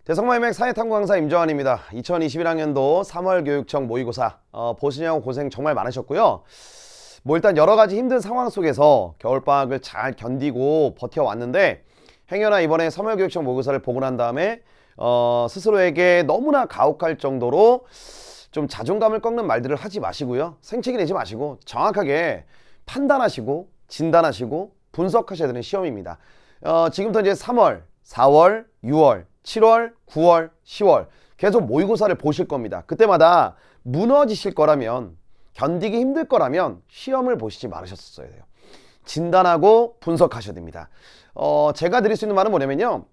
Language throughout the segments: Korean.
대성마이맥 사회탐구 강사 임정환입니다. 2021학년도 3월 교육청 모의고사 보시냐고 고생 정말 많으셨고요. 일단 여러가지 힘든 상황 속에서 겨울방학을 잘 견디고 버텨왔는데 행여나 이번에 3월 교육청 모의고사를 보고 난 다음에 스스로에게 너무나 가혹할 정도로 좀 자존감을 꺾는 말들을 하지 마시고요. 생채기 내지 마시고 정확하게 판단하시고 진단하시고 분석하셔야 되는 시험입니다. 지금부터 이제 3월, 4월, 6월, 7월, 9월, 10월 계속 모의고사를 보실 겁니다. 그때마다 무너지실 거라면, 견디기 힘들 거라면 시험을 보시지 말으셨어야 돼요. 진단하고 분석하셔야 됩니다. 제가 드릴 수 있는 말은 뭐냐면요,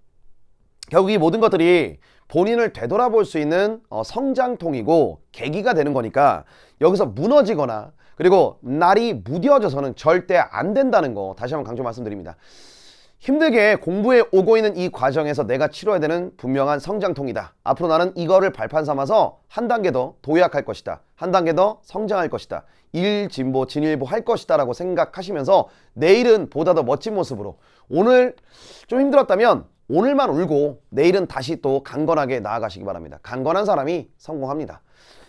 결국 이 모든 것들이 본인을 되돌아볼 수 있는 성장통이고 계기가 되는 거니까 여기서 무너지거나 그리고 날이 무뎌져서는 절대 안 된다는 거 다시 한번 강조 말씀드립니다. 힘들게 공부해 오고 있는 이 과정에서 내가 치러야 되는 분명한 성장통이다. 앞으로 나는 이거를 발판 삼아서 한 단계 더 도약할 것이다. 한 단계 더 성장할 것이다. 일진보 진일보 할 것이다 라고 생각하시면서 내일은 보다 더 멋진 모습으로, 오늘 좀 힘들었다면 오늘만 울고 내일은 다시 또 강건하게 나아가시기 바랍니다. 강건한 사람이 성공합니다.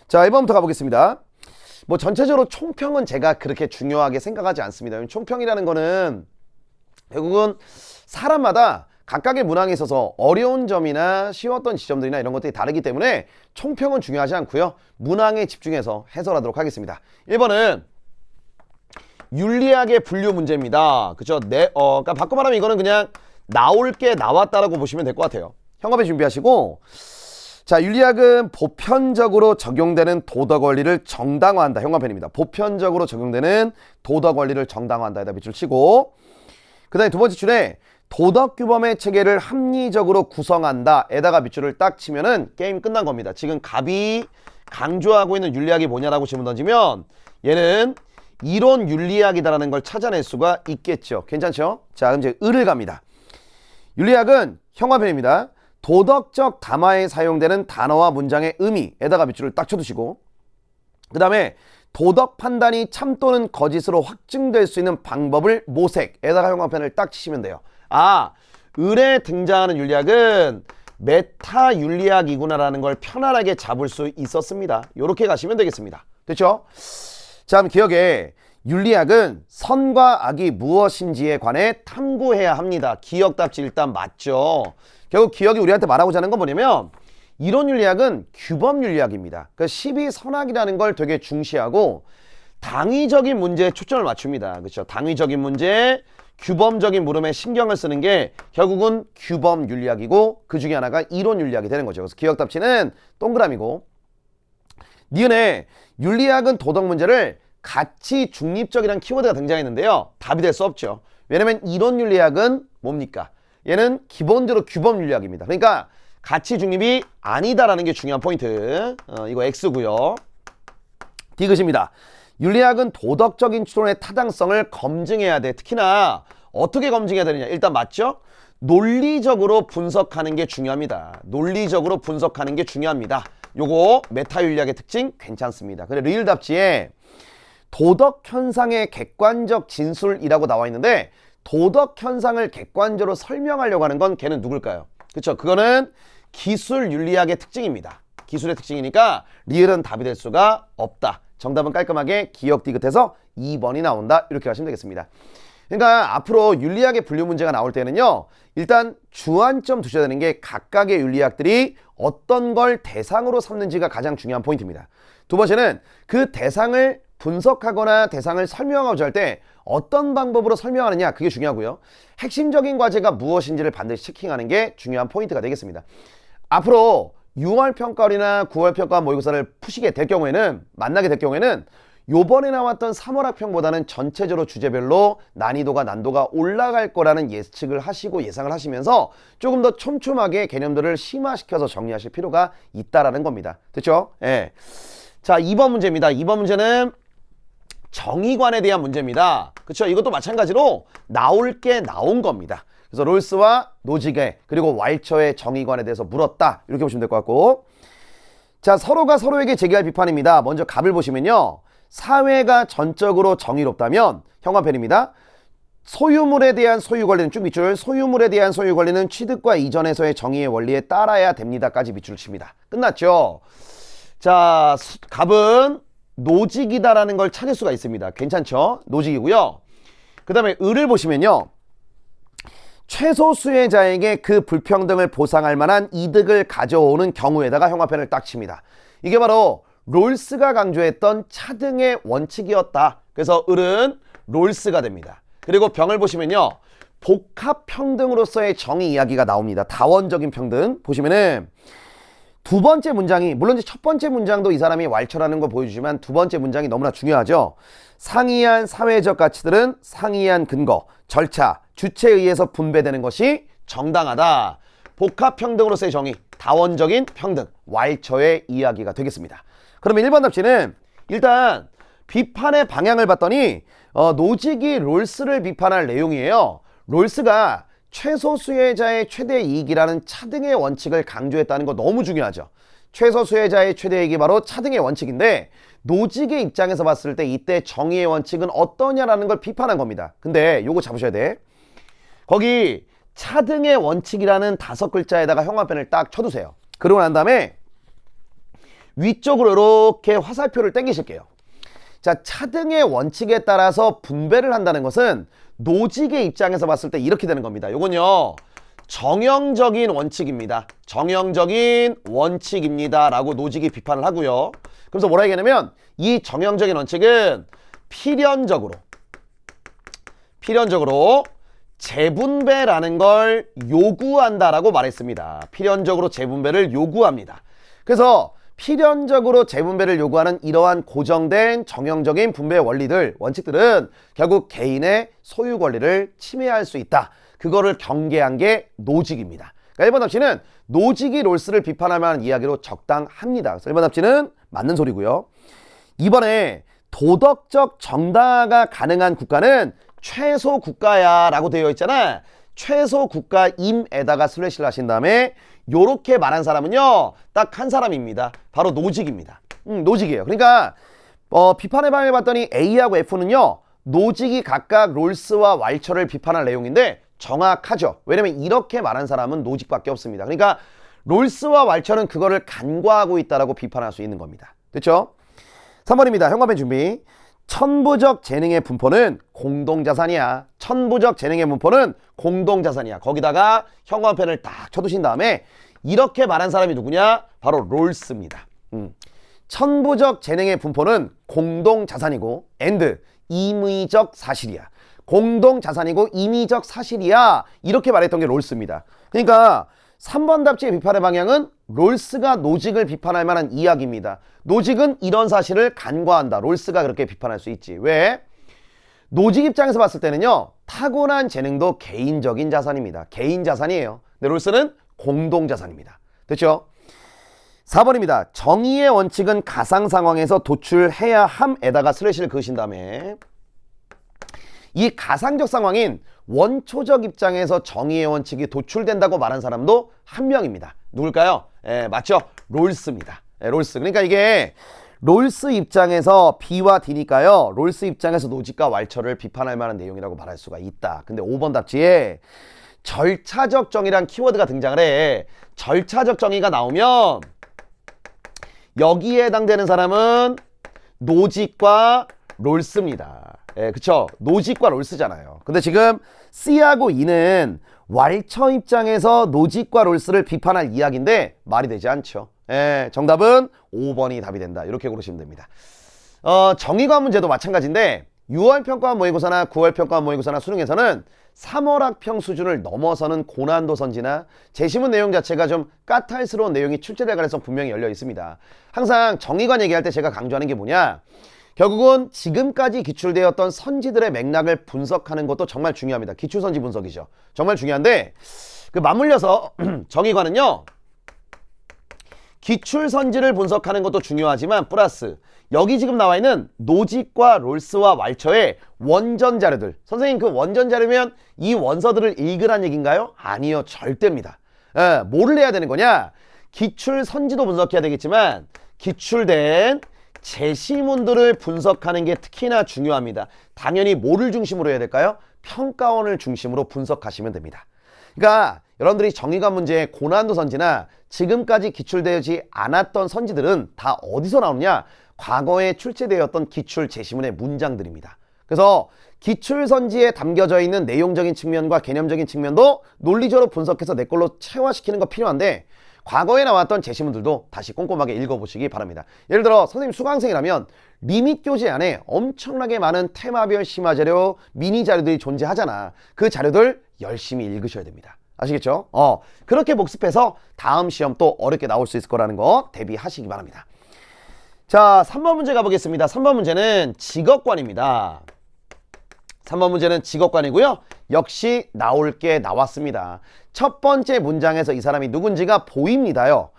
자, 1번부터 가보겠습니다. 전체적으로 총평은 제가 그렇게 중요하게 생각하지 않습니다. 총평이라는 거는 결국은 사람마다 각각의 문항에 있어서 어려운 점이나 쉬웠던 지점들이나 이런 것들이 다르기 때문에 총평은 중요하지 않고요. 문항에 집중해서 해설하도록 하겠습니다. 1번은 윤리학의 분류 문제입니다. 그쵸? 그러니까 바꿔 말하면 이거는 그냥 나올 게 나왔다라고 보시면 될 것 같아요. 형광펜 준비하시고, 자, 윤리학은 보편적으로 적용되는 도덕 원리를 정당화한다. 형광펜입니다. 보편적으로 적용되는 도덕 원리를 정당화한다. 에다 밑줄 치고, 그 다음에 두 번째 줄에 도덕규범의 체계를 합리적으로 구성한다. 에다가 밑줄을 딱 치면은 게임 끝난 겁니다. 지금 갑이 강조하고 있는 윤리학이 뭐냐라고 질문 던지면 얘는 이론 윤리학이다라는 걸 찾아낼 수가 있겠죠. 괜찮죠? 자, 그럼 이제 을을 갑니다. 윤리학은 형광펜입니다. 도덕적 담화에 사용되는 단어와 문장의 의미에다가 밑줄을 딱 쳐두시고, 그 다음에 도덕 판단이 참 또는 거짓으로 확증될 수 있는 방법을 모색에다가 형광펜을 딱 치시면 돼요. 을에 등장하는 윤리학은 메타 윤리학이구나라는 걸 편안하게 잡을 수 있었습니다. 이렇게 가시면 되겠습니다. 됐죠? 자, 그럼 기억에 윤리학은 선과 악이 무엇인지에 관해 탐구해야 합니다. 기억답지 일단 맞죠? 결국 기억이 우리한테 말하고자 하는 건 뭐냐면 이론 윤리학은 규범 윤리학입니다. 그 시비선악이라는 걸 되게 중시하고 당위적인 문제에 초점을 맞춥니다. 그렇죠? 당위적인 문제, 규범적인 물음에 신경을 쓰는 게 결국은 규범 윤리학이고 그 중에 하나가 이론 윤리학이 되는 거죠. 그래서 기억답지는 동그라미고, 니은에 윤리학은 도덕 문제를 가치 중립적이라는 키워드가 등장했는데요. 답이 될 수 없죠. 왜냐면 이론 윤리학은 뭡니까? 얘는 기본적으로 규범 윤리학입니다. 그러니까 가치 중립이 아니다라는 게 중요한 포인트. 이거 X고요. 디귿입니다. 윤리학은 도덕적인 추론의 타당성을 검증해야 돼. 특히나 어떻게 검증해야 되느냐. 일단 맞죠? 논리적으로 분석하는 게 중요합니다. 논리적으로 분석하는 게 중요합니다. 요거 메타 윤리학의 특징 괜찮습니다. 그래, 리을답지에 도덕 현상의 객관적 진술이라고 나와 있는데 도덕 현상을 객관적으로 설명하려고 하는 건 걔는 누굴까요? 그쵸? 그거는 기술 윤리학의 특징입니다. 기술의 특징이니까 리을은 답이 될 수가 없다. 정답은 깔끔하게 기억 디귿해서 2번이 나온다. 이렇게 하시면 되겠습니다. 그러니까 앞으로 윤리학의 분류 문제가 나올 때는요, 일단 주안점 두셔야 되는 게 각각의 윤리학들이 어떤 걸 대상으로 삼는지가 가장 중요한 포인트입니다. 두 번째는 그 대상을 분석하거나 대상을 설명하고자 할 때 어떤 방법으로 설명하느냐, 그게 중요하고요. 핵심적인 과제가 무엇인지를 반드시 체킹하는 게 중요한 포인트가 되겠습니다. 앞으로 6월 평가원이나 9월 평가원 모의고사를 푸시게 될 경우에는, 만나게 될 경우에는 요번에 나왔던 3월 학평보다는 전체적으로 주제별로 난도가 올라갈 거라는 예측을 하시고 예상을 하시면서 조금 더 촘촘하게 개념들을 심화시켜서 정리하실 필요가 있다라는 겁니다. 됐죠? 예. 자, 2번 문제입니다. 2번 문제는 정의관에 대한 문제입니다. 그쵸? 이것도 마찬가지로 나올 게 나온 겁니다. 그래서 롤스와 노지게 그리고 왈처의 정의관에 대해서 물었다. 이렇게 보시면 될 것 같고, 자, 서로가 서로에게 제기할 비판입니다. 먼저 갑을 보시면요, 사회가 전적으로 정의롭다면 형광펜입니다. 소유물에 대한 소유 권리는 쭉 밑줄, 소유물에 대한 소유 권리는 취득과 이전에서의 정의의 원리에 따라야 됩니다까지 밑줄을 칩니다. 끝났죠? 자, 갑은 노직이다라는 걸 찾을 수가 있습니다. 괜찮죠? 노직이고요. 그 다음에 을을 보시면요. 최소 수혜자에게 그 불평등을 보상할 만한 이득을 가져오는 경우에다가 형화펜을 딱 칩니다. 이게 바로 롤스가 강조했던 차등의 원칙이었다. 그래서 을은 롤스가 됩니다. 그리고 병을 보시면요. 복합평등으로서의 정의 이야기가 나옵니다. 다원적인 평등. 보시면은 두 번째 문장이, 물론 이제 첫 번째 문장도 이 사람이 왈처라는 걸 보여주지만 두 번째 문장이 너무나 중요하죠. 상이한 사회적 가치들은 상이한 근거, 절차, 주체에 의해서 분배되는 것이 정당하다. 복합평등으로서의 정의, 다원적인 평등, 왈처의 이야기가 되겠습니다. 그러면 1번 답지는 일단 비판의 방향을 봤더니 노직이 롤스를 비판할 내용이에요. 롤스가 최소 수혜자의 최대 이익이라는 차등의 원칙을 강조했다는 거 너무 중요하죠. 최소 수혜자의 최대 이익이 바로 차등의 원칙인데 노직의 입장에서 봤을 때 이때 정의의 원칙은 어떠냐라는 걸 비판한 겁니다. 근데 요거 잡으셔야 돼. 거기 차등의 원칙이라는 5글자에다가 형광펜을 딱 쳐두세요. 그러고 난 다음에 위쪽으로 이렇게 화살표를 당기실게요. 자, 차등의 원칙에 따라서 분배를 한다는 것은 노직의 입장에서 봤을 때 이렇게 되는 겁니다. 요건요, 정형적인 원칙입니다. 정형적인 원칙입니다 라고 노직이 비판을 하고요. 그래서 뭐라 얘기하냐면 이 정형적인 원칙은 필연적으로 재분배라는 걸 요구한다라고 말했습니다. 필연적으로 재분배를 요구합니다. 그래서 필연적으로 재분배를 요구하는 이러한 고정된 정형적인 분배 원리들, 원칙들은 결국 개인의 소유 권리를 침해할 수 있다. 그거를 경계한 게 노직입니다. 그러니까 1번 답지는 노직이 롤스를 비판할 만한 이야기로 적당합니다. 그래서 1번 답지는 맞는 소리고요. 2번에 도덕적 정당화가 가능한 국가는 최소 국가야 라고 되어 있잖아. 최소 국가임에다가 슬래시를 하신 다음에 요렇게 말한 사람은요, 딱 한 사람입니다. 바로 노직입니다. 노직이에요. 그러니까 비판의 방향을 봤더니 A하고 F는요, 노직이 각각 롤스와 왈처를 비판할 내용인데 정확하죠. 왜냐면 이렇게 말한 사람은 노직밖에 없습니다. 그러니까 롤스와 왈처는 그거를 간과하고 있다라고 비판할 수 있는 겁니다. 됐죠? 3번입니다. 형광펜 준비. 천부적 재능의 분포는 공동자산이야. 천부적 재능의 분포는 공동자산이야. 거기다가 형광펜을 딱 쳐두신 다음에 이렇게 말한 사람이 누구냐? 바로 롤스입니다. 천부적 재능의 분포는 공동자산이고 and 임의적 사실이야. 공동자산이고 임의적 사실이야. 이렇게 말했던 게 롤스입니다. 그러니까 3번 답지의 비판의 방향은 롤스가 노직을 비판할 만한 이야기입니다. 노직은 이런 사실을 간과한다. 롤스가 그렇게 비판할 수 있지. 왜? 노직 입장에서 봤을 때는요, 타고난 재능도 개인적인 자산입니다. 개인 자산이에요. 근데 롤스는 공동자산입니다. 됐죠? 4번입니다. 정의의 원칙은 가상 상황에서 도출해야 함에다가 슬래시를 그으신 다음에 이 가상적 상황인 원초적 입장에서 정의의 원칙이 도출된다고 말한 사람도 한 명입니다. 누굴까요? 맞죠? 롤스입니다. 롤스. 그러니까 이게 롤스 입장에서 B와 D니까요. 롤스 입장에서 노직과 왈처를 비판할 만한 내용이라고 말할 수가 있다. 근데 5번 답지에 절차적 정의란 키워드가 등장을 해. 절차적 정의가 나오면 여기에 해당되는 사람은 노직과 롤스입니다. 그쵸? 노직과 롤스잖아요. 근데 지금 C하고 E는 왈처 입장에서 노직과 롤스를 비판할 이야기인데 말이 되지 않죠. 정답은 5번이 답이 된다. 이렇게 고르시면 됩니다. 정의과 문제도 마찬가지인데 6월 평가원 모의고사나 9월 평가원 모의고사나 수능에서는 3월 학평 수준을 넘어서는 고난도 선지나 제시문 내용 자체가 좀 까탈스러운 내용이 출제될 가능성 분명히 열려 있습니다. 항상 정의관 얘기할 때 제가 강조하는 게 뭐냐, 결국은 지금까지 기출되었던 선지들의 맥락을 분석하는 것도 정말 중요합니다. 기출선지 분석이죠. 정말 중요한데 그 맞물려서 정의관은요, 기출선지를 분석하는 것도 중요하지만 플러스 여기 지금 나와 있는 노직과 롤스와 왈처의 원전 자료들, 선생님 그 원전 자료면 이 원서들을 읽으란 얘기인가요? 아니요, 절대입니다. 뭐를 해야 되는 거냐, 기출선지도 분석해야 되겠지만 기출된 제시문들을 분석하는 게 특히나 중요합니다. 당연히 뭐를 중심으로 해야 될까요? 평가원을 중심으로 분석하시면 됩니다. 그러니까 여러분들이 정의관 문제의 고난도 선지나 지금까지 기출되지 않았던 선지들은 다 어디서 나오느냐? 과거에 출제되었던 기출 제시문의 문장들입니다. 그래서 기출 선지에 담겨져 있는 내용적인 측면과 개념적인 측면도 논리적으로 분석해서 내 걸로 체화시키는 거 필요한데 과거에 나왔던 제시문들도 다시 꼼꼼하게 읽어보시기 바랍니다. 예를 들어 선생님 수강생이라면 리밋 교재 안에 엄청나게 많은 테마별 심화자료, 미니 자료들이 존재하잖아. 그 자료들 열심히 읽으셔야 됩니다. 아시겠죠? 그렇게 복습해서 다음 시험 또 어렵게 나올 수 있을 거라는 거 대비하시기 바랍니다. 자, 3번 문제 가보겠습니다. 3번 문제는 직업관입니다. 3번 문제는 직업관이고요. 역시 나올 게 나왔습니다. 첫 번째 문장에서 이 사람이 누군지가 보입니다요.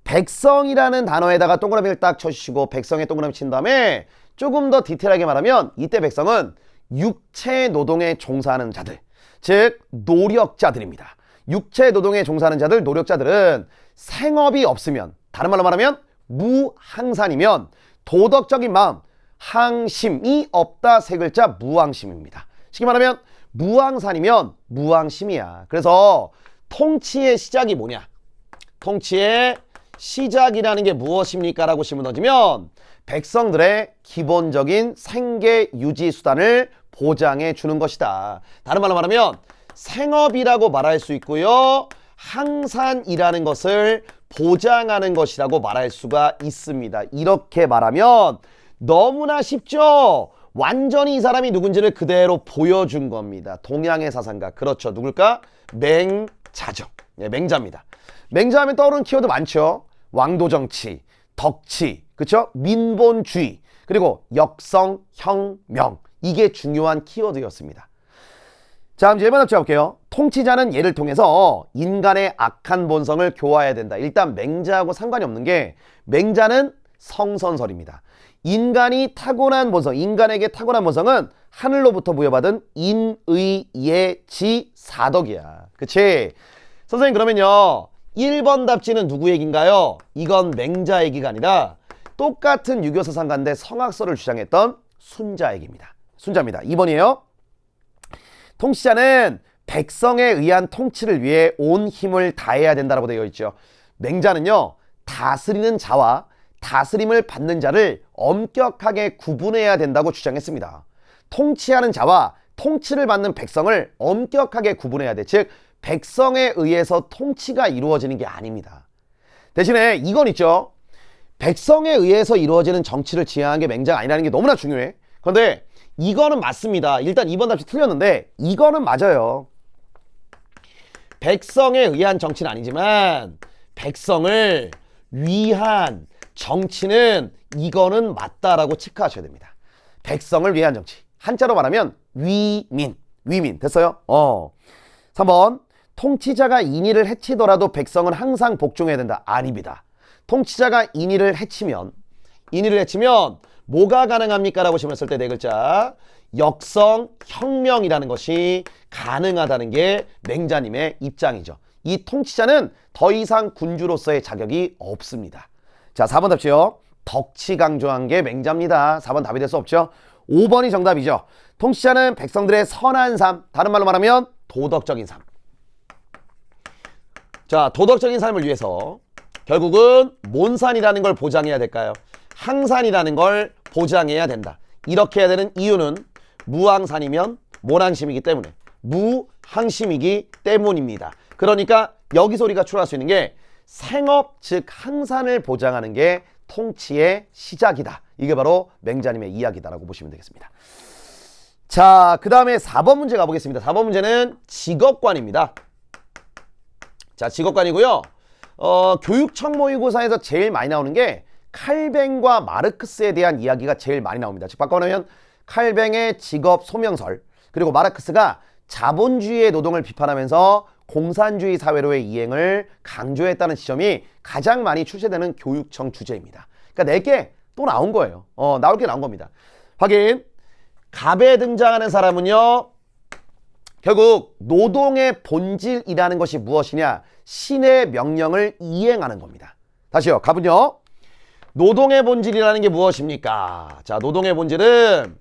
백성이라는 단어에다가 동그라미를 딱 쳐주시고 백성에 동그라미 친 다음에 조금 더 디테일하게 말하면 이때 백성은 육체 노동에 종사하는 자들, 즉 노력자들입니다. 육체 노동에 종사하는 자들, 노력자들은 생업이 없으면, 다른 말로 말하면 무항산이면 도덕적인 마음, 항심이 없다. 세 글자 무항심입니다. 쉽게 말하면 무항산이면 무항심이야. 그래서 통치의 시작이 뭐냐? 통치의 시작이라는 게 무엇입니까? 라고 질문 던지면 백성들의 기본적인 생계 유지 수단을 보장해 주는 것이다. 다른 말로 말하면 생업이라고 말할 수 있고요. 항산이라는 것을 보장하는 것이라고 말할 수가 있습니다. 이렇게 말하면 너무나 쉽죠? 완전히 이 사람이 누군지를 그대로 보여준 겁니다. 동양의 사상가. 그렇죠. 누굴까? 맹자죠. 네, 맹자입니다. 맹자하면 떠오르는 키워드 많죠. 왕도정치, 덕치, 그렇죠? 민본주의, 그리고 역성, 혁명. 이게 중요한 키워드였습니다. 자, 그럼 1번 답지 볼게요. 통치자는 얘를 통해서 인간의 악한 본성을 교화해야 된다. 일단 맹자하고 상관이 없는 게 맹자는 성선설입니다. 인간이 타고난 본성, 인간에게 타고난 본성은 하늘로부터 부여받은 인의예지 사덕이야. 그치? 선생님 그러면요 1번 답지는 누구 얘기인가요? 이건 맹자 얘기가 아니라 똑같은 유교 사상가인데 성악설을 주장했던 순자 얘기입니다. 순자입니다. 2번이에요. 통치자는 백성에 의한 통치를 위해 온 힘을 다해야 된다고 되어 있죠. 맹자는요 다스리는 자와 다스림을 받는 자를 엄격하게 구분해야 된다고 주장했습니다. 통치하는 자와 통치를 받는 백성을 엄격하게 구분해야 돼. 즉 백성에 의해서 통치가 이루어지는 게 아닙니다. 대신에 이건 있죠. 백성에 의해서 이루어지는 정치를 지향한 게 맹자가 아니라는 게 너무나 중요해. 그런데 이거는 맞습니다. 일단 2번 답지 틀렸는데 이거는 맞아요. 백성에 의한 정치는 아니지만 백성을 위한 정치는 이거는 맞다라고 체크하셔야 됩니다. 백성을 위한 정치. 한자로 말하면 위민. 위민. 됐어요? 3번. 통치자가 인의를 해치더라도 백성은 항상 복종해야 된다. 아닙니다. 통치자가 인의를 해치면 뭐가 가능합니까? 라고 질문했을 때 네 글자. 역성, 혁명이라는 것이 가능하다는 게 맹자님의 입장이죠. 이 통치자는 더 이상 군주로서의 자격이 없습니다. 자, 4번 답지요. 덕치 강조한 게 맹자입니다. 4번 답이 될 수 없죠. 5번이 정답이죠. 통치자는 백성들의 선한 삶, 다른 말로 말하면 도덕적인 삶. 자, 도덕적인 삶을 위해서 결국은 몬산이라는 걸 보장해야 될까요? 항산이라는 걸 보장해야 된다. 이렇게 해야 되는 이유는 무항산이면 모항심이기 때문에, 무항심이기 때문입니다. 그러니까 여기서 우리가 추론할 수 있는 게 생업, 즉 항산을 보장하는 게 통치의 시작이다. 이게 바로 맹자님의 이야기다라고 보시면 되겠습니다. 자, 그 다음에 4번 문제 가보겠습니다. 4번 문제는 직업관입니다. 자, 직업관이고요. 교육청 모의고사에서 제일 많이 나오는 게 칼뱅과 마르크스에 대한 이야기가 제일 많이 나옵니다. 즉 바꿔놓으면 칼뱅의 직업 소명설, 그리고 마르크스가 자본주의의 노동을 비판하면서 공산주의 사회로의 이행을 강조했다는 지점이 가장 많이 출제되는 교육청 주제입니다. 그러니까 4개 또 나온 거예요. 나올 게 나온 겁니다. 확인. 갑에 등장하는 사람은요, 결국 노동의 본질이라는 것이 무엇이냐? 신의 명령을 이행하는 겁니다. 다시요. 갑은요, 노동의 본질이라는 게 무엇입니까? 자, 노동의 본질은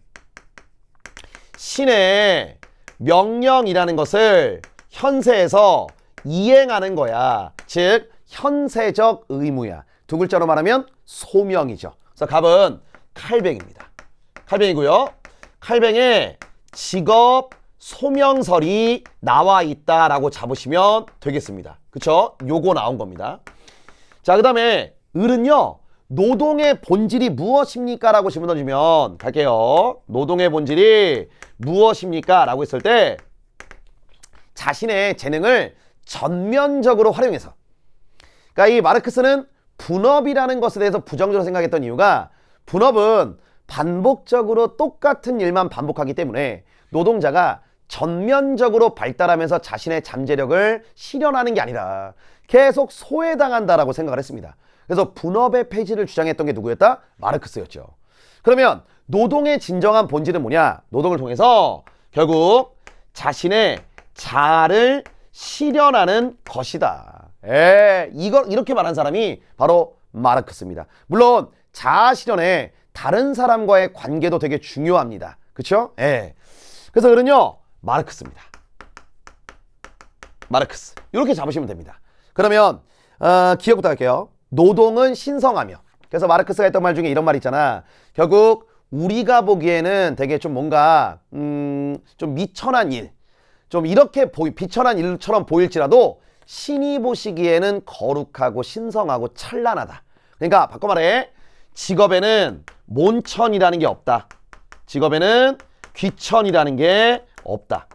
신의 명령이라는 것을 현세에서 이행하는 거야. 즉 현세적 의무야. 두 글자로 말하면 소명이죠. 그래서 갑은 칼뱅입니다. 칼뱅이고요. 칼뱅에 직업 소명설이 나와 있다라고 잡으시면 되겠습니다. 그쵸? 요거 나온 겁니다. 자, 그 다음에 을은요. 노동의 본질이 무엇입니까? 라고 질문 던지면 갈게요. 노동의 본질이 무엇입니까? 라고 했을 때 자신의 재능을 전면적으로 활용해서, 그러니까 이 마르크스는 분업이라는 것에 대해서 부정적으로 생각했던 이유가, 분업은 반복적으로 똑같은 일만 반복하기 때문에 노동자가 전면적으로 발달하면서 자신의 잠재력을 실현하는 게 아니라 계속 소외당한다라고 생각을 했습니다. 그래서 분업의 폐지를 주장했던 게 누구였다? 마르크스였죠. 그러면 노동의 진정한 본질은 뭐냐? 노동을 통해서 결국 자신의 자아를 실현하는 것이다. 이렇게 말한 사람이 바로 마르크스입니다. 물론 자아 실현에 다른 사람과의 관계도 되게 중요합니다. 그렇죠? 그래서 그는요 마르크스입니다. 마르크스. 이렇게 잡으시면 됩니다. 그러면 기억부터 할게요. 노동은 신성하며. 그래서 마르크스가 했던 말 중에 이런 말 있잖아. 결국 우리가 보기에는 되게 좀 뭔가 좀 미천한 일, 좀 이렇게 비천한 일처럼 보일지라도 신이 보시기에는 거룩하고 신성하고 찬란하다. 그러니까 바꿔 말해, 직업에는 몬천이라는 게 없다. 직업에는 귀천이라는 게 없다.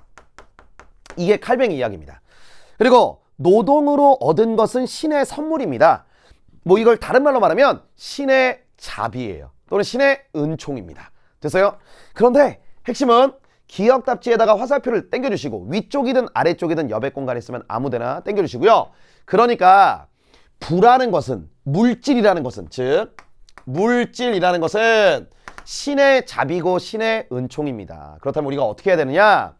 이게 칼뱅이 이야기입니다. 그리고 노동으로 얻은 것은 신의 선물입니다. 뭐 이걸 다른 말로 말하면 신의 자비예요. 또는 신의 은총입니다. 됐어요? 그런데 핵심은 기억 답지에다가 화살표를 당겨주시고, 위쪽이든 아래쪽이든 여백 공간에 있으면 아무데나 당겨주시고요. 그러니까 부라는 것은, 물질이라는 것은, 즉 물질이라는 것은 신의 자비고 신의 은총입니다. 그렇다면 우리가 어떻게 해야 되느냐?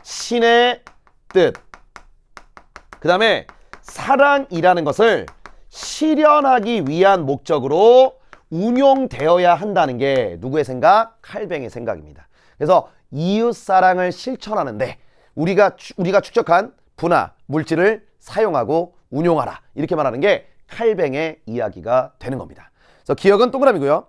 신의 뜻, 그 다음에 사랑이라는 것을 실현하기 위한 목적으로 운용되어야 한다는 게 누구의 생각? 칼뱅의 생각입니다. 그래서 이웃사랑을 실천하는데 우리가 축적한 부나 물질을 사용하고 운용하라, 이렇게 말하는 게 칼뱅의 이야기가 되는 겁니다. 그래서 기억은 동그라미고요.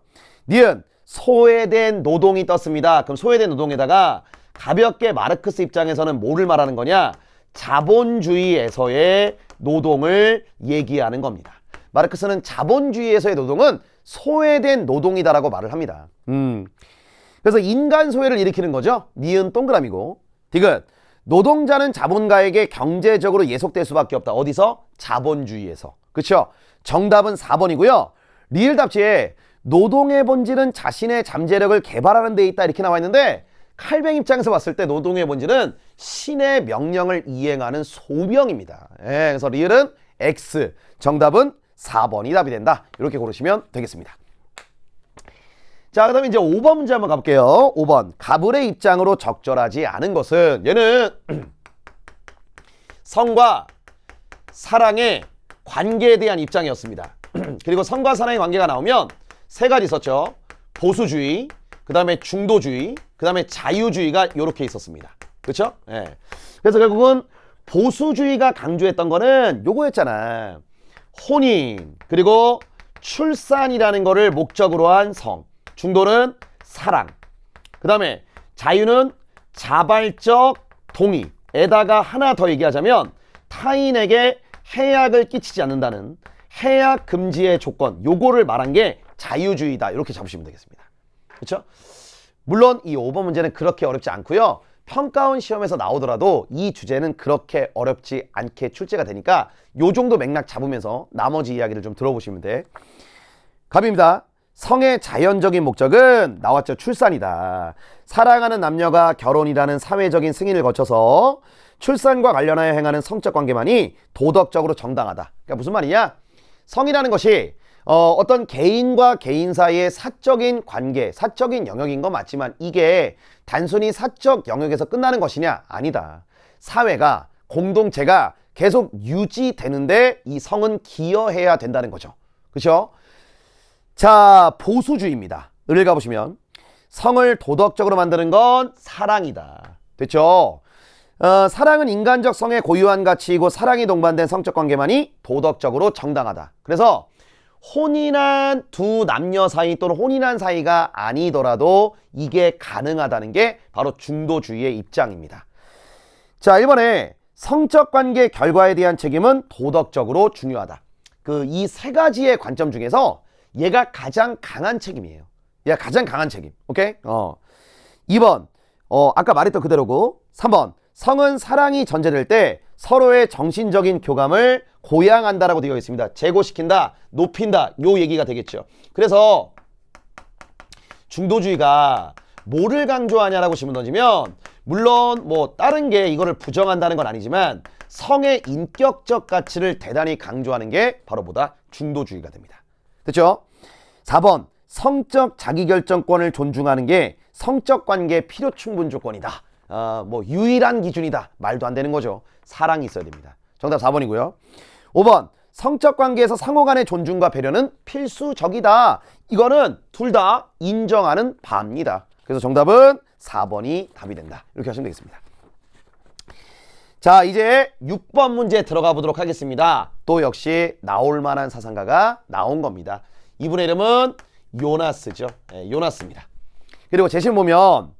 니은 소외된 노동이 떴습니다. 그럼 소외된 노동에다가 가볍게 마르크스 입장에서는 뭐를 말하는 거냐? 자본주의에서의 노동을 얘기하는 겁니다. 마르크스는 자본주의에서의 노동은 소외된 노동이다라고 말을 합니다. 그래서 인간 소외를 일으키는 거죠. 니은 동그라미고, 디귿 노동자는 자본가에게 경제적으로 예속될 수밖에 없다. 어디서? 자본주의에서. 그렇죠? 정답은 4번이고요. 리을 답지에 노동의 본질은 자신의 잠재력을 개발하는 데 있다, 이렇게 나와 있는데 칼뱅 입장에서 봤을 때 노동의 본질은 신의 명령을 이행하는 소명입니다. 그래서 리을은 X, 정답은 4번이 답이 된다. 이렇게 고르시면 되겠습니다. 자, 그 다음에 이제 5번 문제 한번 가볼게요. 5번. 가불의 입장으로 적절하지 않은 것은, 얘는 성과 사랑의 관계에 대한 입장이었습니다. 그리고 성과 사랑의 관계가 나오면 세 가지 있었죠. 보수주의, 그 다음에 중도주의, 그 다음에 자유주의가 이렇게 있었습니다. 그렇죠? 그래서 결국은 보수주의가 강조했던 거는 요거였잖아. 혼인, 그리고 출산이라는 거를 목적으로 한 성. 중도는 사랑. 그 다음에 자유는 자발적 동의에다가 하나 더 얘기하자면 타인에게 해악을 끼치지 않는다는 해악 금지의 조건, 요거를 말한 게 자유주의다. 이렇게 잡으시면 되겠습니다. 그렇죠? 물론 이 5번 문제는 그렇게 어렵지 않고요. 평가원 시험에서 나오더라도 이 주제는 그렇게 어렵지 않게 출제가 되니까 요 정도 맥락 잡으면서 나머지 이야기를 좀 들어보시면 돼. 갑입니다. 성의 자연적인 목적은 나왔죠. 출산이다. 사랑하는 남녀가 결혼이라는 사회적인 승인을 거쳐서 출산과 관련하여 행하는 성적 관계만이 도덕적으로 정당하다. 그러니까 무슨 말이냐? 성이라는 것이 어떤 개인과 개인 사이의 사적인 관계, 사적인 영역인 건 맞지만 이게 단순히 사적 영역에서 끝나는 것이냐? 아니다. 사회가, 공동체가 계속 유지되는데 이 성은 기여해야 된다는 거죠. 그렇죠? 자, 보수주의입니다. 을 가보시면 성을 도덕적으로 만드는 건 사랑이다. 됐죠? 사랑은 인간적 성의 고유한 가치이고 사랑이 동반된 성적 관계만이 도덕적으로 정당하다. 그래서 혼인한 두 남녀 사이 또는 혼인한 사이가 아니더라도 이게 가능하다는 게 바로 중도주의의 입장입니다. 자, 1번에 성적 관계 결과에 대한 책임은 도덕적으로 중요하다. 이 세 가지의 관점 중에서 얘가 가장 강한 책임이에요. 얘가 가장 강한 책임. 오케이? 2번, 아까 말했던 그대로고. 3번, 성은 사랑이 전제될 때 서로의 정신적인 교감을 고양한다라고 되어 있습니다. 제고시킨다, 높인다, 요 얘기가 되겠죠. 그래서 중도주의가 뭐를 강조하냐라고 질문 던지면, 물론 뭐 다른 게 이거를 부정한다는 건 아니지만 성의 인격적 가치를 대단히 강조하는 게 바로 뭐다? 중도주의가 됩니다. 됐죠? 4번, 성적 자기결정권을 존중하는 게 성적 관계의 필요 충분 조건이다. 뭐 유일한 기준이다. 말도 안 되는 거죠. 사랑이 있어야 됩니다. 정답 4번이고요. 5번, 성적 관계에서 상호 간의 존중과 배려는 필수적이다. 이거는 둘 다 인정하는 바입니다. 그래서 정답은 4번이 답이 된다. 이렇게 하시면 되겠습니다. 자, 이제 6번 문제 들어가 보도록 하겠습니다. 또 역시 나올 만한 사상가가 나온 겁니다. 이분의 이름은 요나스죠. 네, 요나스입니다. 그리고 제시를 보면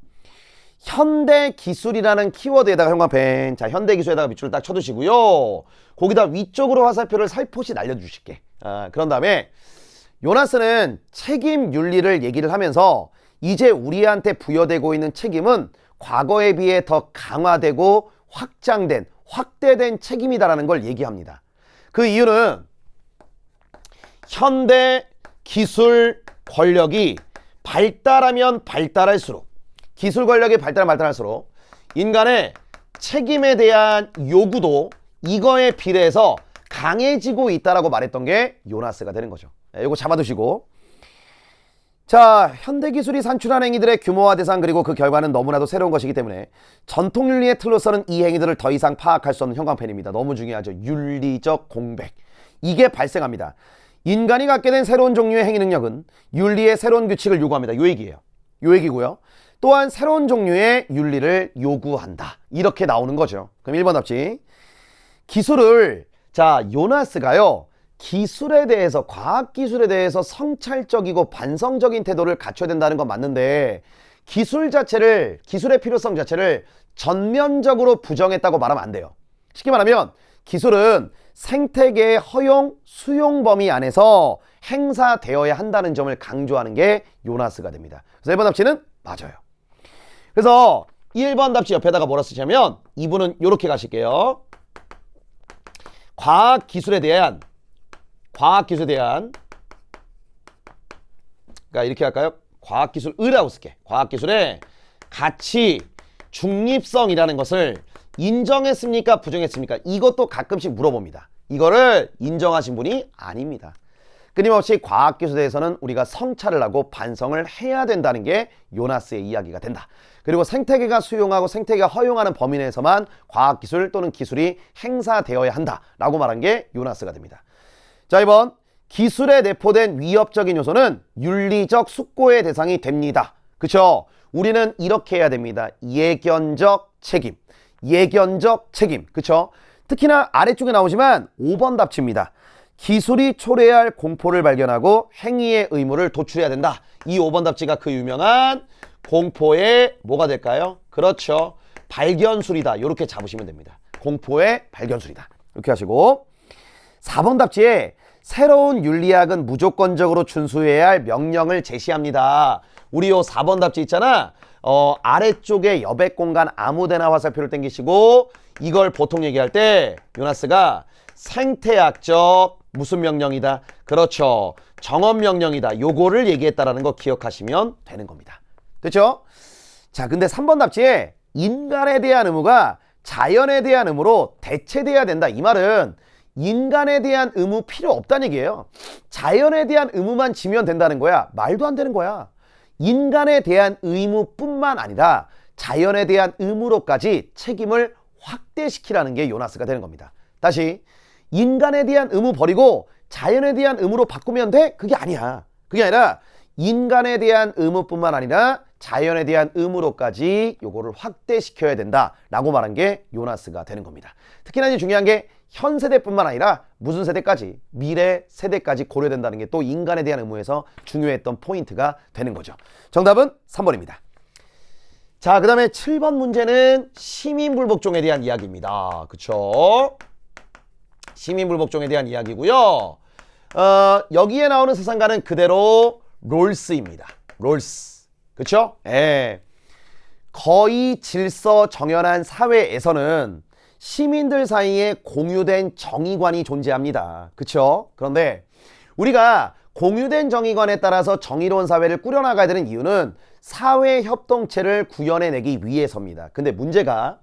현대기술이라는 키워드에다가 형광펜, 자, 현대기술에다가 밑줄을 딱 쳐두시고요. 거기다 위쪽으로 화살표를 살포시 날려주실게. 그런 다음에 요나스는 책임 윤리를 얘기를 하면서 이제 우리한테 부여되고 있는 책임은 과거에 비해 더 강화되고 확장된, 확대된 책임이다라는 걸 얘기합니다. 그 이유는 현대 기술 권력이 발달하면 발달할수록, 기술 권력이 발달하면 발달할수록 인간의 책임에 대한 요구도 이거에 비례해서 강해지고 있다라고 말했던 게 요나스가 되는 거죠. 이거 잡아두시고. 자, 현대기술이 산출한 행위들의 규모와 대상 그리고 그 결과는 너무나도 새로운 것이기 때문에 전통윤리의 틀로서는 이 행위들을 더 이상 파악할 수 없는 형광펜입니다. 너무 중요하죠. 윤리적 공백. 이게 발생합니다. 인간이 갖게 된 새로운 종류의 행위 능력은 윤리의 새로운 규칙을 요구합니다. 요 얘기예요. 요 얘기고요. 또한 새로운 종류의 윤리를 요구한다. 이렇게 나오는 거죠. 그럼 1번 답지. 기술을, 자, 요나스가요, 기술에 대해서, 과학기술에 대해서 성찰적이고 반성적인 태도를 갖춰야 된다는 건 맞는데 기술 자체를, 기술의 필요성 자체를 전면적으로 부정했다고 말하면 안 돼요. 쉽게 말하면 기술은 생태계의 허용, 수용 범위 안에서 행사되어야 한다는 점을 강조하는 게 요나스가 됩니다. 그래서 1번 답지는 맞아요. 그래서 1번 답지 옆에다가 뭐라 쓰냐면 이분은 이렇게 가실게요. 과학기술에 대한, 그러니까 이렇게 할까요? 과학기술이라고 쓸게. 과학기술의 가치, 중립성이라는 것을 인정했습니까? 부정했습니까? 이것도 가끔씩 물어봅니다. 이거를 인정하신 분이 아닙니다. 끊임없이 과학기술에 대해서는 우리가 성찰을 하고 반성을 해야 된다는 게 요나스의 이야기가 된다. 그리고 생태계가 수용하고 생태계가 허용하는 범위 내에서만 과학기술 또는 기술이 행사되어야 한다라고 말한 게 요나스가 됩니다. 자, 2번. 기술에 내포된 위협적인 요소는 윤리적 숙고의 대상이 됩니다. 그쵸? 우리는 이렇게 해야 됩니다. 예견적 책임. 예견적 책임. 그쵸? 특히나 아래쪽에 나오지만 5번 답지입니다. 기술이 초래할 공포를 발견하고 행위의 의무를 도출해야 된다. 이 5번 답지가 그 유명한 공포의 뭐가 될까요? 그렇죠. 발견술이다. 이렇게 잡으시면 됩니다. 공포의 발견술이다. 이렇게 하시고 4번 답지에 새로운 윤리학은 무조건적으로 준수해야 할 명령을 제시합니다. 우리 요 4번 답지 있잖아. 아래쪽에 여백 공간 아무데나 화살표를 당기시고 이걸 보통 얘기할 때 요나스가 생태학적 무슨 명령이다. 그렇죠. 정언 명령이다. 요거를 얘기했다라는 거 기억하시면 되는 겁니다. 그렇죠? 자, 근데 3번 답지에 인간에 대한 의무가 자연에 대한 의무로 대체돼야 된다. 이 말은 인간에 대한 의무 필요 없다는 얘기예요. 자연에 대한 의무만 지면 된다는 거야. 말도 안 되는 거야. 인간에 대한 의무뿐만 아니라 자연에 대한 의무로까지 책임을 확대시키라는 게 요나스가 되는 겁니다. 다시, 인간에 대한 의무 버리고 자연에 대한 의무로 바꾸면 돼? 그게 아니야. 그게 아니라 인간에 대한 의무뿐만 아니라 자연에 대한 의무로까지 요거를 확대시켜야 된다라고 말한 게 요나스가 되는 겁니다. 특히나 이제 중요한 게 현 세대뿐만 아니라 무슨 세대까지, 미래 세대까지 고려된다는 게 또 인간에 대한 의무에서 중요했던 포인트가 되는 거죠. 정답은 3번입니다. 자, 그 다음에 7번 문제는 시민불복종에 대한 이야기입니다. 그쵸? 시민불복종에 대한 이야기고요. 여기에 나오는 사상가는 그대로 롤스입니다. 롤스. 그쵸? 예. 거의 질서 정연한 사회에서는 시민들 사이에 공유된 정의관이 존재합니다. 그쵸? 그런데 우리가 공유된 정의관에 따라서 정의로운 사회를 꾸려나가야 되는 이유는 사회 협동체를 구현해내기 위해서입니다. 근데 문제가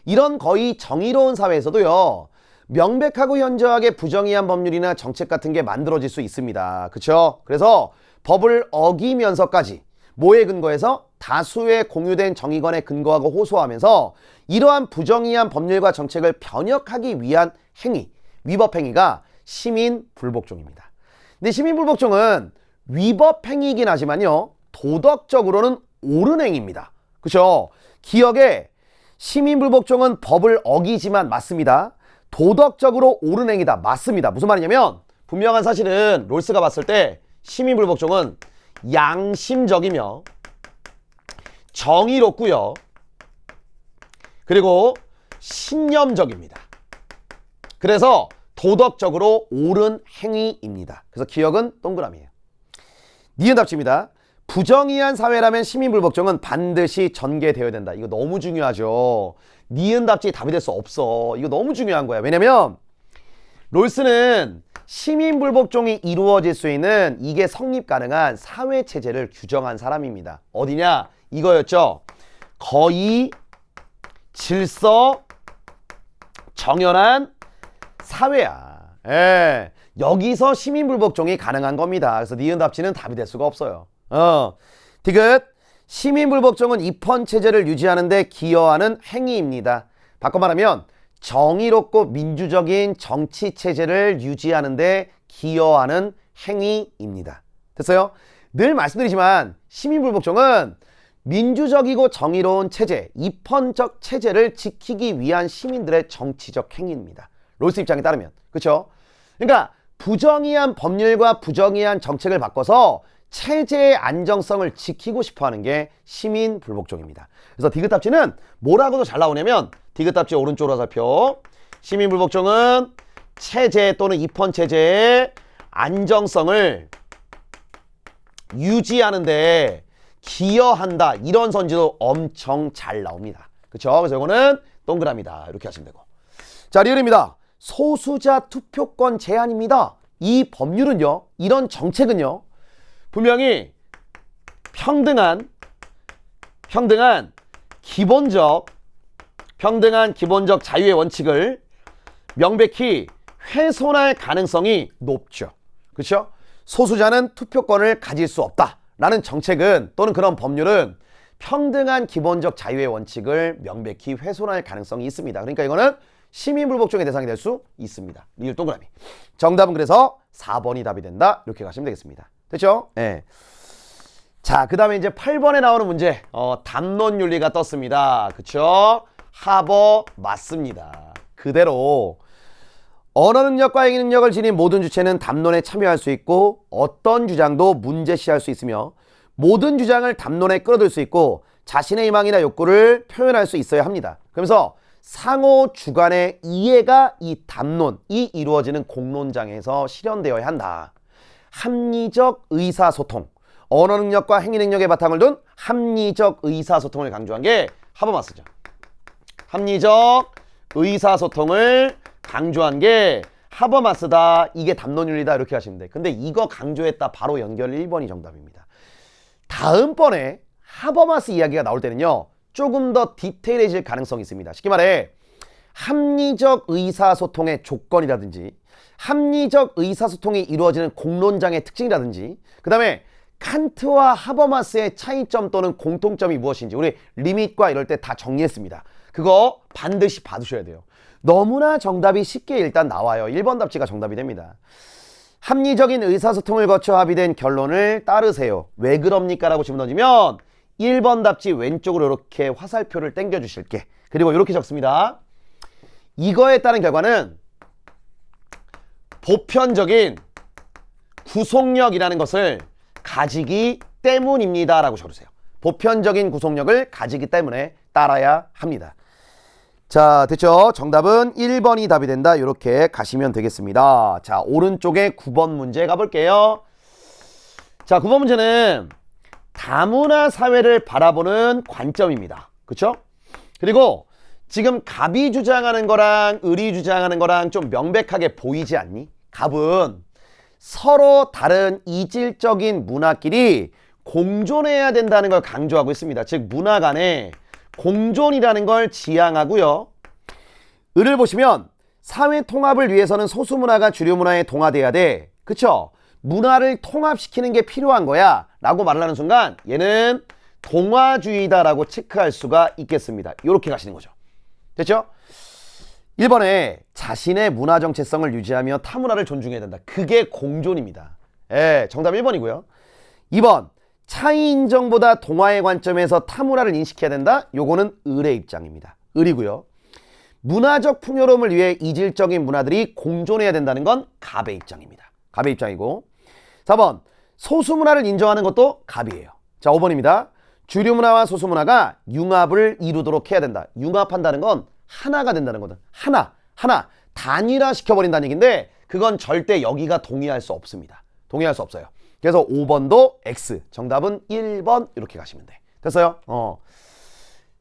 이런 거의 정의로운 사회에서도요, 명백하고 현저하게 부정의한 법률이나 정책 같은 게 만들어질 수 있습니다. 그쵸? 그래서 법을 어기면서까지 뭐에 근거해서 다수의 공유된 정의관에 근거하고 호소하면서 이러한 부정의한 법률과 정책을 변혁하기 위한 행위, 위법행위가 시민불복종입니다. 근데 시민불복종은 위법행위이긴 하지만요, 도덕적으로는 옳은 행위입니다. 그렇죠? 기억에 시민불복종은 법을 어기지만 맞습니다. 도덕적으로 옳은 행위다. 맞습니다. 무슨 말이냐면 분명한 사실은 롤스가 봤을 때 시민불복종은 양심적이며 정의롭고요. 그리고 신념적입니다. 그래서 도덕적으로 옳은 행위입니다. 그래서 기억은 동그라미예요. 니은 답지입니다. 부정의한 사회라면 시민불복종은 반드시 전개되어야 된다. 이거 너무 중요하죠. 니은 답지 답이 될 수 없어. 이거 너무 중요한 거야. 왜냐면 롤스는 시민불복종이 이루어질 수 있는 이게 성립 가능한 사회체제를 규정한 사람입니다. 어디냐? 이거였죠. 거의 질서 정연한 사회야. 예. 여기서 시민불복종이 가능한 겁니다. 그래서 니은 답지는 답이 될 수가 없어요. 디귿. 시민불복종은 입헌체제를 유지하는 데 기여하는 행위입니다. 바꿔 말하면 정의롭고 민주적인 정치체제를 유지하는 데 기여하는 행위입니다. 됐어요? 늘 말씀드리지만 시민불복종은 민주적이고 정의로운 체제, 입헌적 체제를 지키기 위한 시민들의 정치적 행위입니다. 롤스 입장에 따르면. 그렇죠? 그러니까 부정의한 법률과 부정의한 정책을 바꿔서 체제의 안정성을 지키고 싶어하는 게 시민불복종입니다. 그래서 디귿답지는 뭐라고도 잘 나오냐면 디귿답지 오른쪽으로 살펴. 시민불복종은 체제 또는 입헌체제의 안정성을 유지하는데 기여한다. 이런 선지도 엄청 잘 나옵니다. 그렇죠? 그래서 이거는 동그라미다. 이렇게 하시면 되고. 자, 리을입니다. 소수자 투표권 제한입니다. 이 법률은요, 이런 정책은요, 분명히 평등한 기본적 자유의 원칙을 명백히 훼손할 가능성이 높죠. 그렇죠? 소수자는 투표권을 가질 수 없다라는 정책은 또는 그런 법률은 평등한 기본적 자유의 원칙을 명백히 훼손할 가능성이 있습니다. 그러니까 이거는 시민불복종의 대상이 될 수 있습니다. 리을 동그라미. 정답은 그래서 4번이 답이 된다. 이렇게 가시면 되겠습니다. 됐죠? 네. 자, 그 다음에 이제 8번에 나오는 문제. 담론윤리가 떴습니다. 그쵸? 하버 맞습니다. 그대로 언어 능력과 행위 능력을 지닌 모든 주체는 담론에 참여할 수 있고 어떤 주장도 문제시할 수 있으며 모든 주장을 담론에 끌어들 수 있고 자신의 희망이나 욕구를 표현할 수 있어야 합니다. 그러면서 상호 주관의 이해가 이 담론이 이루어지는 공론장에서 실현되어야 한다. 합리적 의사소통, 언어 능력과 행위 능력의 바탕을 둔 합리적 의사소통을 강조한 게 하버마스죠. 합리적 의사소통을 강조한 게 하버마스다. 이게 담론윤리다. 이렇게 하시면 돼. 근데 이거 강조했다. 바로 연결 1번이 정답입니다. 다음번에 하버마스 이야기가 나올 때는요, 조금 더 디테일해질 가능성이 있습니다. 쉽게 말해 합리적 의사소통의 조건이라든지 합리적 의사소통이 이루어지는 공론장의 특징이라든지 그 다음에 칸트와 하버마스의 차이점 또는 공통점이 무엇인지 우리 리밋과 이럴 때 다 정리했습니다. 그거 반드시 봐두셔야 돼요. 너무나 정답이 쉽게 일단 나와요. 1번 답지가 정답이 됩니다. 합리적인 의사소통을 거쳐 합의된 결론을 따르세요. 왜 그럽니까? 라고 질문 던지면 1번 답지 왼쪽으로 이렇게 화살표를 당겨 주실게. 그리고 이렇게 적습니다. 이거에 따른 결과는 보편적인 구속력이라는 것을 가지기 때문입니다. 라고 적으세요. 보편적인 구속력을 가지기 때문에 따라야 합니다. 자, 됐죠? 정답은 1번이 답이 된다. 이렇게 가시면 되겠습니다. 자, 오른쪽에 9번 문제 가볼게요. 자, 9번 문제는 다문화 사회를 바라보는 관점입니다. 그쵸? 그리고 지금 갑이 주장하는 거랑 을이 주장하는 거랑 좀 명백하게 보이지 않니? 갑은 서로 다른 이질적인 문화끼리 공존해야 된다는 걸 강조하고 있습니다. 즉 문화 간에 공존이라는 걸 지향하고요. 을을 보시면 사회 통합을 위해서는 소수 문화가 주류 문화에 동화돼야 돼. 그쵸? 문화를 통합시키는 게 필요한 거야 라고 말을 하는 순간 얘는 동화주의다라고 체크할 수가 있겠습니다. 이렇게 가시는 거죠. 됐죠? 1번에 자신의 문화 정체성을 유지하며 타문화를 존중해야 된다. 그게 공존입니다. 예, 정답 1번이고요. 2번 차이 인정보다 동화의 관점에서 타문화를 인식해야 된다. 요거는 을의 입장입니다. 을이고요. 문화적 풍요로움을 위해 이질적인 문화들이 공존해야 된다는 건 갑의 입장입니다. 갑의 입장이고 4번 소수문화를 인정하는 것도 갑이에요. 자, 5번입니다. 주류문화와 소수문화가 융합을 이루도록 해야 된다. 융합한다는 건 하나가 된다는 거든. 하나 단일화 시켜버린다는 얘기인데 그건 절대 여기가 동의할 수 없습니다. 동의할 수 없어요. 그래서 5번도 X, 정답은 1번 이렇게 가시면 돼. 됐어요?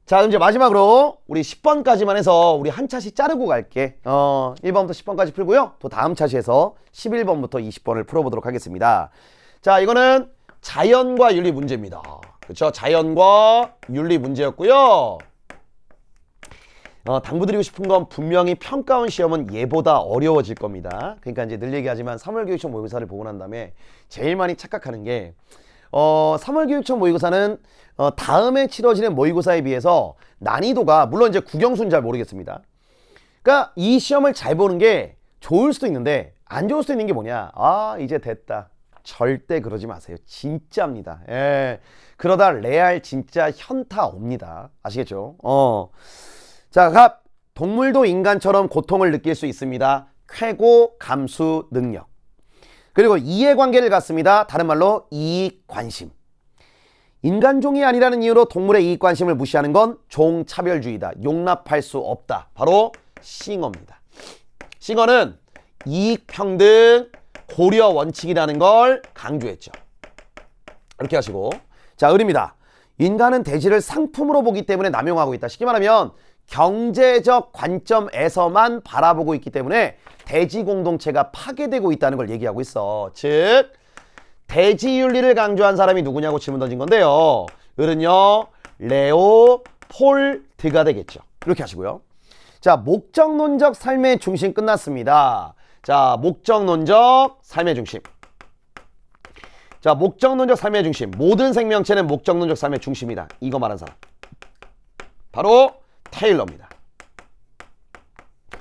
자, 이제 마지막으로 우리 10번까지만 해서 우리 한 차씩 자르고 갈게. 1번부터 10번까지 풀고요. 또 다음 차시에서 11번부터 20번을 풀어보도록 하겠습니다. 자, 이거는 자연과 윤리 문제입니다. 그렇죠? 자연과 윤리 문제였고요. 당부드리고 싶은 건 분명히 평가원 시험은 얘보다 어려워질 겁니다. 그러니까 이제 늘 얘기하지만 3월 교육청 모의고사를 보고 난 다음에 제일 많이 착각하는 게 3월 교육청 모의고사는 다음에 치러지는 모의고사에 비해서 난이도가 물론 이제 국영수는 잘 모르겠습니다. 그러니까 이 시험을 잘 보는 게 좋을 수도 있는데 안 좋을 수도 있는 게 뭐냐? 아, 이제 됐다. 절대 그러지 마세요. 진짜입니다. 예. 그러다 레알 진짜 현타 옵니다. 아시겠죠? 자, 갑. 동물도 인간처럼 고통을 느낄 수 있습니다. 쾌고, 감수, 능력. 그리고 이해관계를 갖습니다. 다른 말로 이익관심. 인간종이 아니라는 이유로 동물의 이익관심을 무시하는 건 종차별주의다. 용납할 수 없다. 바로 싱어입니다. 싱어는 이익평등 고려 원칙이라는 걸 강조했죠. 이렇게 하시고 자, 을입니다. 인간은 대지를 상품으로 보기 때문에 남용하고 있다. 쉽게 말하면 경제적 관점에서만 바라보고 있기 때문에 대지 공동체가 파괴되고 있다는 걸 얘기하고 있어. 즉 대지윤리를 강조한 사람이 누구냐고 질문 던진 건데요. 을은요 레오폴드가 되겠죠. 이렇게 하시고요. 자, 목적론적 삶의 중심 끝났습니다. 자, 목적론적 삶의 중심. 자, 목적론적 삶의 중심. 모든 생명체는 목적론적 삶의 중심이다. 이거 말한 사람 바로 테일러입니다.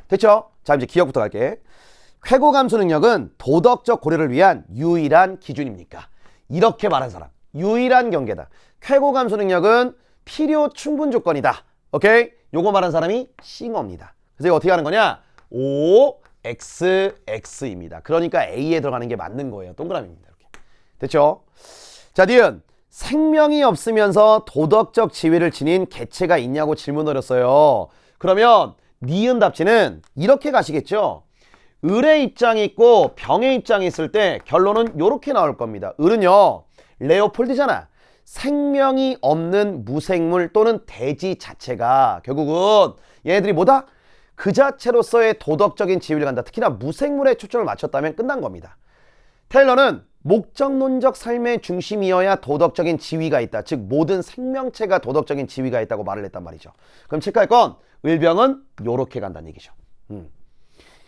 됐죠? 자, 이제 기억부터 갈게. 쾌고 감수 능력은 도덕적 고려를 위한 유일한 기준입니까? 이렇게 말한 사람. 유일한 경계다. 쾌고 감수 능력은 필요 충분 조건이다. 오케이? 요거 말한 사람이 싱어입니다. 그래서 이거 어떻게 하는 거냐? O, X, X입니다. 그러니까 A에 들어가는 게 맞는 거예요. 동그라미입니다. 이렇게. 됐죠? 자, 니은. 생명이 없으면서 도덕적 지위를 지닌 개체가 있냐고 질문 어렸어요. 그러면 니은 답지는 이렇게 가시겠죠. 을의 입장이 있고 병의 입장이 있을 때 결론은 이렇게 나올 겁니다. 을은요 레오폴드잖아. 생명이 없는 무생물 또는 대지 자체가 결국은 얘네들이 뭐다? 그 자체로서의 도덕적인 지위를 간다. 특히나 무생물에 초점을 맞췄다면 끝난 겁니다. 테일러는 목적론적 삶의 중심이어야 도덕적인 지위가 있다. 즉 모든 생명체가 도덕적인 지위가 있다고 말을 했단 말이죠. 그럼 체크할 건 을병은 요렇게 간다는 얘기죠.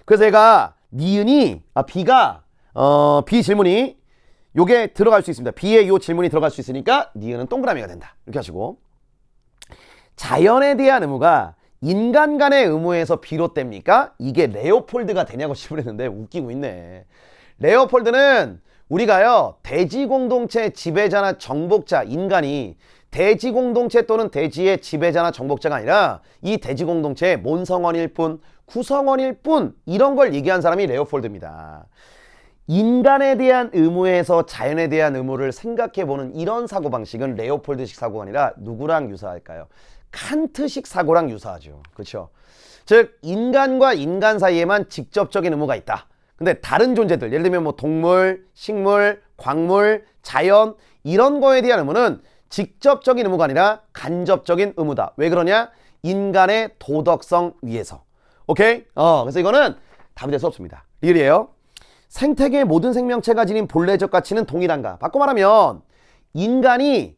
그래서 얘가 니은이 B가 B 질문이 요게 들어갈 수 있습니다. B에 요 질문이 들어갈 수 있으니까 니은은 동그라미가 된다. 이렇게 하시고 자연에 대한 의무가 인간 간의 의무에서 비롯됩니까? 이게 레오폴드가 되냐고 질문했는데 웃기고 있네. 레오폴드는 우리가요, 대지 공동체 지배자나 정복자, 인간이 대지 공동체 또는 대지의 지배자나 정복자가 아니라 이 대지 공동체의 몬성원일 뿐, 구성원일 뿐, 이런 걸 얘기한 사람이 레오폴드입니다. 인간에 대한 의무에서 자연에 대한 의무를 생각해보는 이런 사고방식은 레오폴드식 사고가 아니라 누구랑 유사할까요? 칸트식 사고랑 유사하죠. 그렇죠? 즉 인간과 인간 사이에만 직접적인 의무가 있다. 근데 다른 존재들, 예를 들면 뭐 동물, 식물, 광물, 자연, 이런 거에 대한 의무는 직접적인 의무가 아니라 간접적인 의무다. 왜 그러냐? 인간의 도덕성 위에서. 오케이? 그래서 이거는 답이 될 수 없습니다. 리얼이에요. 생태계의 모든 생명체가 지닌 본래적 가치는 동일한가? 바꿔 말하면 인간이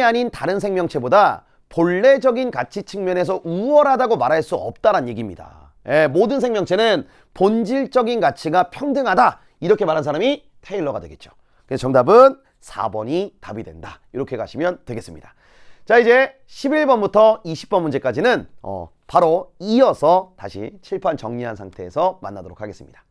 아닌 다른 생명체보다 본래적인 가치 측면에서 우월하다고 말할 수 없다는 얘기입니다. 모든 생명체는 본질적인 가치가 평등하다. 이렇게 말한 사람이 테일러가 되겠죠. 그래서 정답은 4번이 답이 된다. 이렇게 가시면 되겠습니다. 자, 이제 11번부터 20번 문제까지는 바로 이어서 다시 칠판 정리한 상태에서 만나도록 하겠습니다.